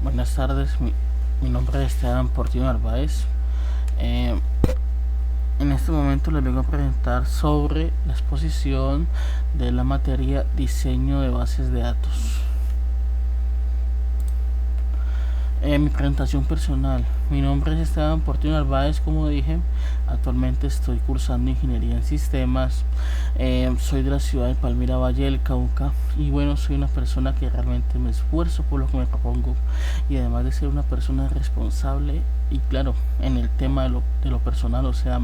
Buenas tardes, mi nombre es Esteban Portillo Narváez. En este momento les vengo a presentar sobre la exposición de la materia diseño de bases de datos. Mi presentación personal. Mi nombre es Esteban Portillo Narváez, como dije. Actualmente estoy cursando ingeniería en sistemas. Soy de la ciudad de Palmira, Valle del Cauca. Y bueno, soy una persona que realmente me esfuerzo por lo que me propongo. Y además de ser una persona responsable y claro, en el tema de lo personal, o sea,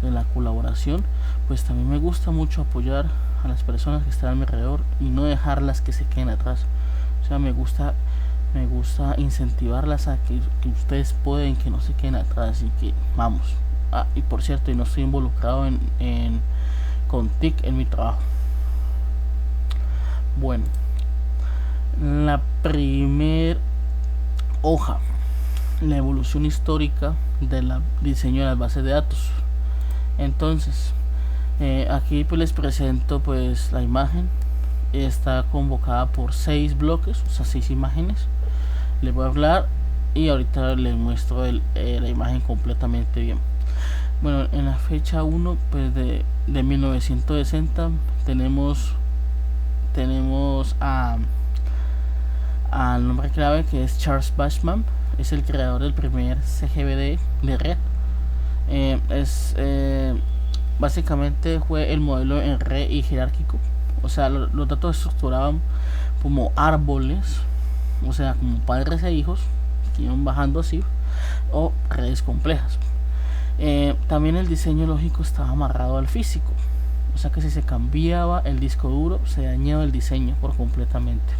de la colaboración, pues también me gusta mucho apoyar a las personas que están a mi alrededor y no dejarlas que se queden atrás. O sea, me gusta incentivarlas a que ustedes pueden, que no se queden atrás y que vamos. Y por cierto, y no estoy involucrado con TIC en mi trabajo. Bueno, la primer hoja, la evolución histórica del diseño de las bases de datos. Entonces, aquí pues les presento pues la imagen. Está convocada por 6 bloques, o sea 6 imágenes. Les voy a hablar y ahorita les muestro la imagen completamente bien. Bueno, en la fecha 1 pues de 1960 tenemos al nombre clave, que es Charles Bassman. Es el creador del primer CGBD de red. Básicamente fue el modelo en red y jerárquico. O sea, los datos se estructuraban como árboles, o sea, como padres e hijos que iban bajando así, o redes complejas. También el diseño lógico estaba amarrado al físico, o sea que si se cambiaba el disco duro se dañaba el diseño por completamente.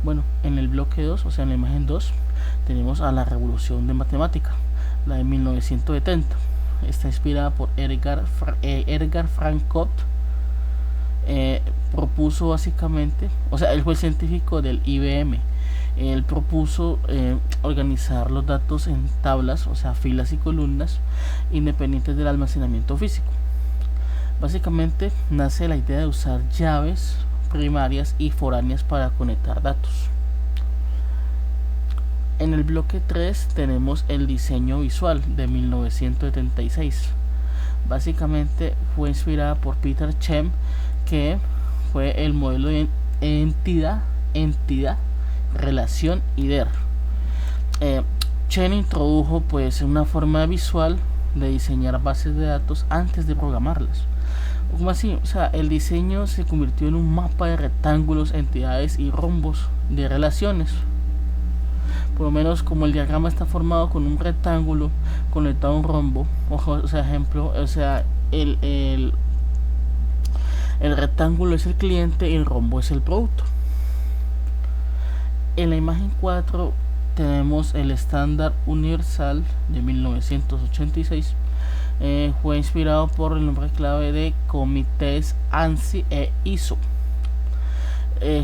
Bueno, en el bloque 2, o sea en la imagen 2, tenemos a la revolución de matemática, la de 1970. Está inspirada por Edgar Frankot. Propuso básicamente, o sea, él fue el científico del IBM. Él propuso organizar los datos en tablas, o sea, filas y columnas independientes del almacenamiento físico. Básicamente nace la idea de usar llaves primarias y foráneas para conectar datos. En el bloque 3 tenemos el diseño visual de 1976. Básicamente fue inspirada por Peter Chem, que fue el modelo de entidad, relación y DER. Chen introdujo pues una forma visual de diseñar bases de datos antes de programarlas. Como así, o sea, el diseño se convirtió en un mapa de rectángulos, entidades y rombos de relaciones. Por lo menos como el diagrama está formado con un rectángulo conectado a un rombo, o sea, ejemplo, o sea, el rectángulo es el cliente y el rombo es el producto. En la imagen 4 tenemos el estándar universal de 1986. Fue inspirado por el nombre clave de comités ANSI e ISO.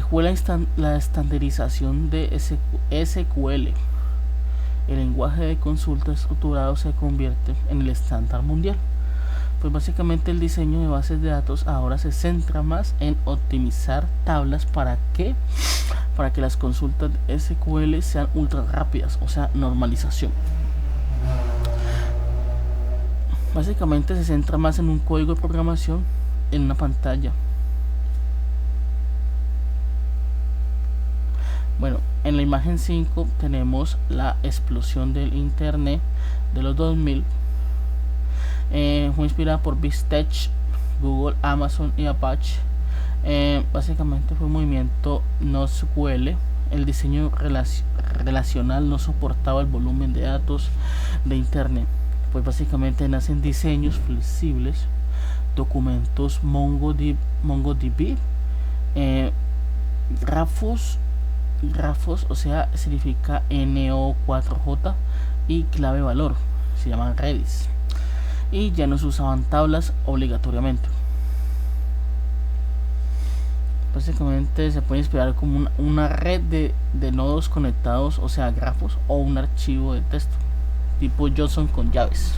Fue la estandarización de SQL. El lenguaje de consulta estructurado se convierte en el estándar mundial. Pues básicamente el diseño de bases de datos ahora se centra más en optimizar tablas para que las consultas de SQL sean ultra rápidas, o sea, normalización. Básicamente se centra más en un código de programación en una pantalla. Bueno, en la imagen 5 tenemos la explosión del internet de los 2000. Fue inspirada por BigTech, Google, Amazon y Apache. Básicamente fue un movimiento NoSQL. El diseño relacional no soportaba el volumen de datos de internet. Pues básicamente nacen diseños flexibles, documentos MongoDB, grafos, o sea, significa NO4J, y clave valor, se llaman Redis, y ya no se usaban tablas obligatoriamente. Básicamente se puede inspirar como una red de nodos conectados, o sea, grafos, o un archivo de texto tipo JSON con llaves.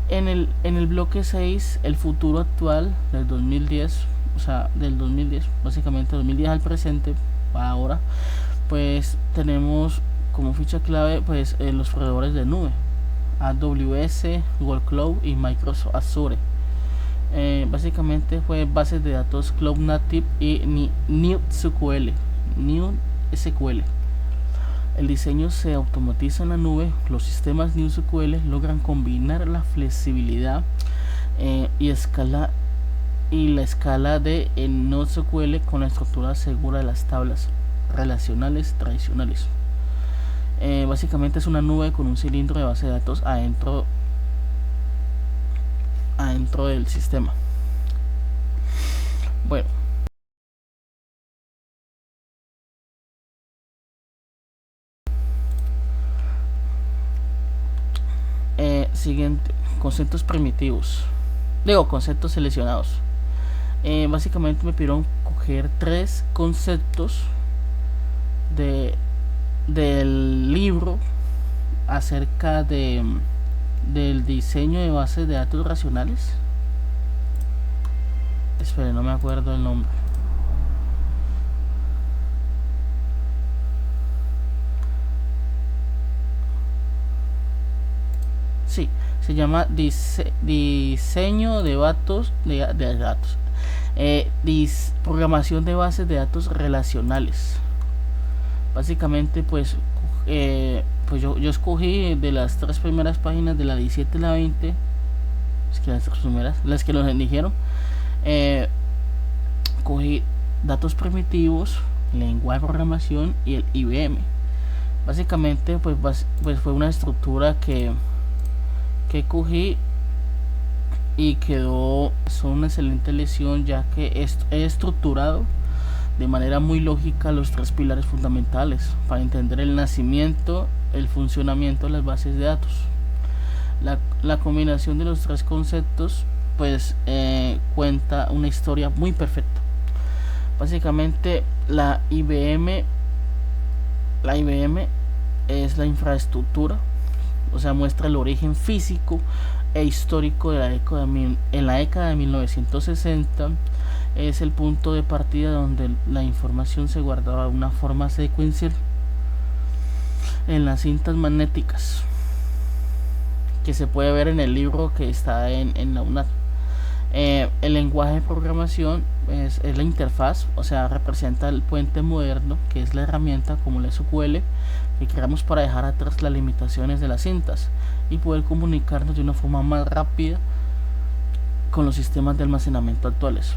En el bloque 6, el futuro actual del 2010, o sea, del 2010, básicamente 2010 al presente, para ahora, pues tenemos como ficha clave pues los proveedores de nube, AWS, Google Cloud y Microsoft Azure. Básicamente fue bases de datos Cloud Native y NewSQL. El diseño se automatiza en la nube. Los sistemas NewSQL logran combinar la flexibilidad y la escala de NoSQL con la estructura segura de las tablas relacionales tradicionales. Básicamente es una nube con un cilindro de base de datos adentro del sistema. Bueno, siguiente, conceptos primitivos, conceptos seleccionados. Básicamente me pidieron coger 3 conceptos del libro acerca del diseño de bases de datos racionales. Espere, no me acuerdo el nombre. Sí, se llama diseño de datos, programación de bases de datos relacionales. Básicamente pues yo escogí de las 3 primeras páginas, de la 17 y la 20, es que las 3 primeras, las que nos dijeron, cogí datos primitivos, lenguaje de programación y el IBM. Básicamente pues fue una estructura que cogí y quedó, son una excelente lección, ya que he estructurado de manera muy lógica los 3 pilares fundamentales para entender el nacimiento, el funcionamiento de las bases de datos. La combinación de los 3 conceptos pues cuenta una historia muy perfecta. Básicamente la IBM es la infraestructura, o sea, muestra el origen físico e histórico de en la década de 1960. Es el punto de partida donde la información se guardaba de una forma secuencial en las cintas magnéticas, que se puede ver en el libro que está en la UNAD. El lenguaje de programación es la interfaz, o sea, representa el puente moderno, que es la herramienta como el SQL que creamos para dejar atrás las limitaciones de las cintas y poder comunicarnos de una forma más rápida con los sistemas de almacenamiento actuales.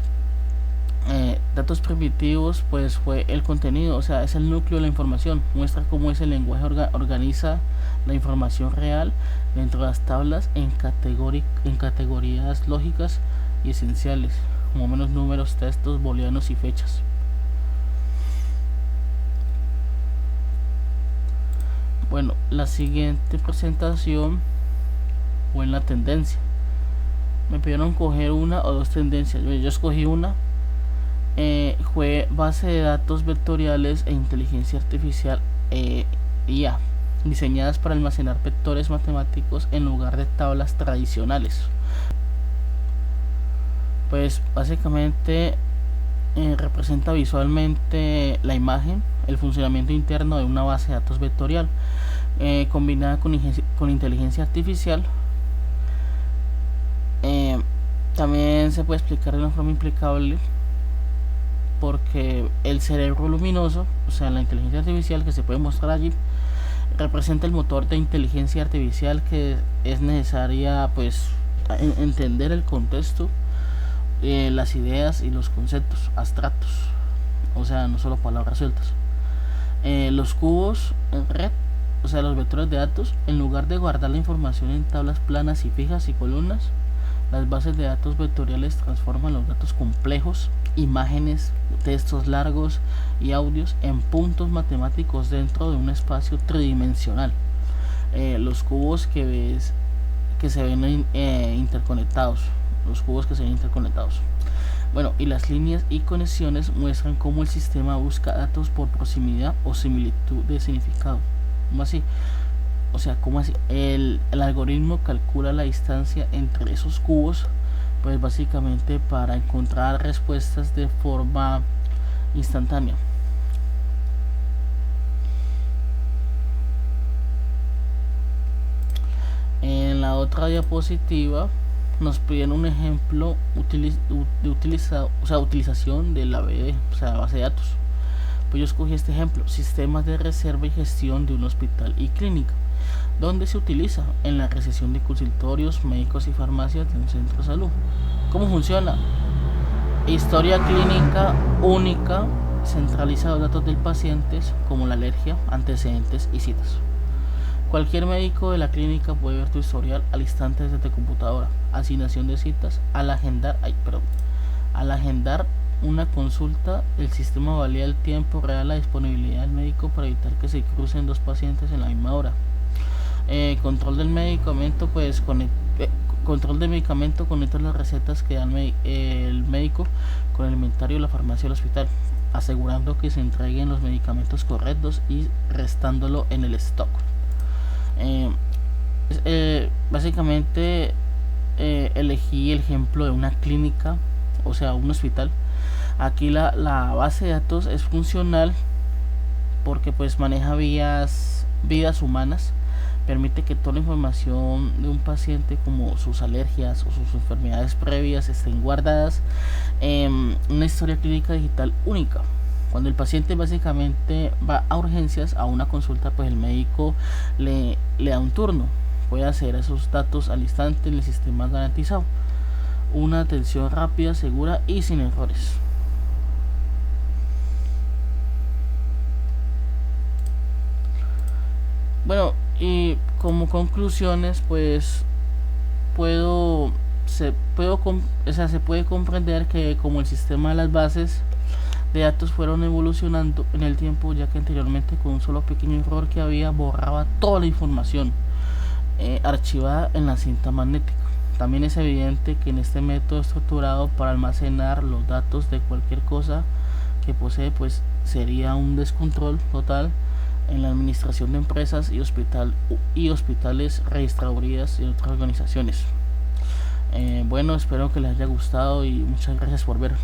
Datos primitivos pues fue el contenido, o sea, es el núcleo de la información, muestra cómo ese lenguaje organiza la información real dentro de las tablas en categorías lógicas y esenciales, como menos números, textos, booleanos y fechas. Bueno, la siguiente presentación fue en la tendencia. Me pidieron coger una o 2 tendencias. Yo escogí una. Fue base de datos vectoriales e inteligencia artificial, IA, diseñadas para almacenar vectores matemáticos en lugar de tablas tradicionales. Pues básicamente representa visualmente la imagen, el funcionamiento interno de una base de datos vectorial combinada con inteligencia artificial. También se puede explicar de una forma impecable porque el cerebro luminoso, o sea, la inteligencia artificial que se puede mostrar allí, representa el motor de inteligencia artificial que es necesaria pues entender el contexto, las ideas y los conceptos abstractos, o sea, no solo palabras sueltas. Los cubos en red, o sea, los vectores de datos, en lugar de guardar la información en tablas planas y fijas y columnas, las bases de datos vectoriales transforman los datos complejos, imágenes, textos largos y audios en puntos matemáticos dentro de un espacio tridimensional. Los cubos que se ven interconectados, Bueno, y las líneas y conexiones muestran cómo el sistema busca datos por proximidad o similitud de significado. ¿Cómo así? O sea, ¿cómo así? El algoritmo calcula la distancia entre esos cubos, pues básicamente para encontrar respuestas de forma instantánea. otra diapositiva nos piden un ejemplo de utilización de la BD, o sea, base de datos. Pues yo escogí este ejemplo: sistemas de reserva y gestión de un hospital y clínica, donde se utiliza en la recepción de consultorios, médicos y farmacias de un centro de salud. ¿Cómo funciona? Historia clínica única, centraliza los datos del paciente como la alergia, antecedentes y citas. Cualquier médico de la clínica puede ver tu historial al instante desde tu computadora. Asignación de citas. Al agendar una consulta, el sistema valida el tiempo real, la disponibilidad del médico para evitar que se crucen dos pacientes en la misma hora. Control del medicamento, pues control de medicamento, conecta las recetas que dan el médico con el inventario de la farmacia del hospital, asegurando que se entreguen los medicamentos correctos y restándolo en el stock. Básicamente elegí el ejemplo de una clínica, o sea, un hospital. Aquí la base de datos es funcional porque pues maneja vidas humanas, permite que toda la información de un paciente, como sus alergias o sus enfermedades previas, estén guardadas en una historia clínica digital única. Cuando el paciente básicamente va a urgencias, a una consulta, pues el médico le da un turno, puede acceder a esos datos al instante en el sistema garantizado. Una atención rápida, segura y sin errores. Bueno, y como conclusiones, pues se puede comprender que como el sistema de las bases de datos fueron evolucionando en el tiempo, ya que anteriormente con un solo pequeño error que había borraba toda la información archivada en la cinta magnética. También es evidente que en este método estructurado para almacenar los datos de cualquier cosa que posee, pues sería un descontrol total en la administración de empresas y hospitales, registradurías y otras organizaciones. Bueno, espero que les haya gustado y muchas gracias por ver.